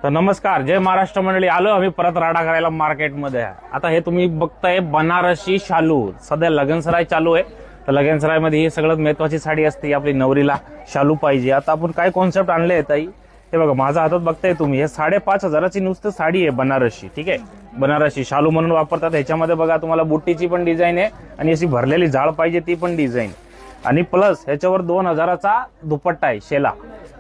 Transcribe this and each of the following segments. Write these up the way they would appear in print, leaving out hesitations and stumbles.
तर नमस्कार, जय महाराष्ट्र मंडळी. आलो आम्ही परत राडा करायला मार्केटमध्ये. आता हे तुम्ही बघताय बनारसी शालू. सध्या लगनसराय चालू आहे, तर लगनसरायमध्ये ही सगळ्यात महत्वाची साडी असते. आपली नवरीला शालू पाहिजे. आता आपण काय कॉन्सेप्ट आणले आहेत ताई, हे बघा माझ्या हातात बघताय तुम्ही. हे 5,500ची नुसतं साडी आहे बनारसी. ठीक आहे, बनारसी शालू म्हणून वापरतात. ह्याच्यामध्ये बघा तुम्हाला बुट्टीची पण डिझाईन आहे आणि अशी भरलेली जाळ पाहिजे ती पण डिझाईन, आणि प्लस ह्याच्यावर 2,000चा दुपट्टा आहे शेला.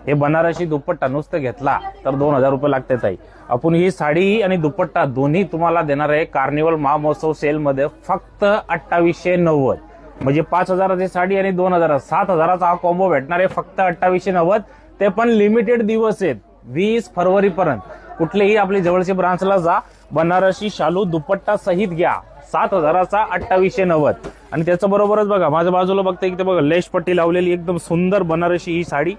हे बनारसी दुपट्टा नुसतं घेतला तर 2,000 रुपये लागते ताई. आपण ही साडी आणि दुपट्टा दोन्ही तुम्हाला देणार आहे कार्निवल महामहोत्सव सेल मध्ये फक्त 2890. म्हणजे 5,000ची साडी आणि 2,000, 7,000चा हा कॉम्बो भेटणार आहे फक्त 2890. ते पण लिमिटेड दिवस आहेत, 20 फरवरी पर्यंत. कुठलेही आपली जवळची ब्रांचला जा, बनारसी शालू दुपट्टा सहित घ्या. 7,000चा 2890. आणि त्याच्या बरोबरच बघा माझ्या बाजूला बघताय की ते बघा लेस पट्टी लावलेली एकदम सुंदर बनारसी ही साडी.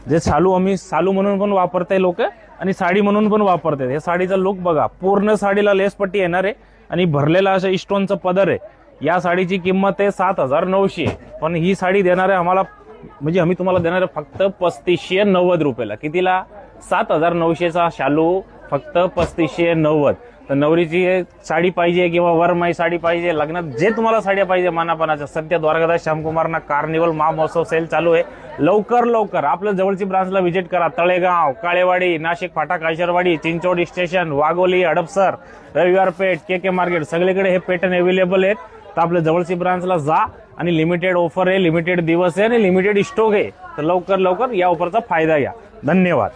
जे शालू आम्ही शालू म्हणून पण वापरताय लोक आणि साडी म्हणून पण वापरतात. या साडीचा लुक बघा, पूर्ण साडीला लेस पट्टी येणार आहे आणि भरलेला अशा इस्टोनचा पदर आहे. या साडीची किंमत आहे 7,900, पण ही साडी देणार आहे आम्हाला, म्हणजे आम्ही तुम्हाला देणार आहे फक्त 3,590 रुपयाला. कितीला? 7,900चा शालू फक्त 3,590. तर नवरीची साडी पाहिजे किंवा वरमाई साडी पाहिजे, लग्नात जे तुम्हाला साड्या पाहिजे मानापनाच्या, सध्या द्वारकादास श्यामकुमारना कार्निवल महामहोत्सव सेल चालू आहे. लवकर आपल्या जवळची ब्रांचला व्हिजिट करा. तळेगाव, काळेवाडी, नाशिक फाटा, कायशरवाडी, चिंचोडी स्टेशन, वाघोली, हडपसर, रविवार पेठ, के मार्केट, सगळीकडे हे पॅटर्न अवेलेबल आहेत. तर आपल्या जवळची ब्रांचला जा. आणि लिमिटेड ऑफर आहे, लिमिटेड दिवस आहे आणि लिमिटेड स्टॉक आहे. तर लवकर या ऑफरचा फायदा घ्या. धन्यवाद.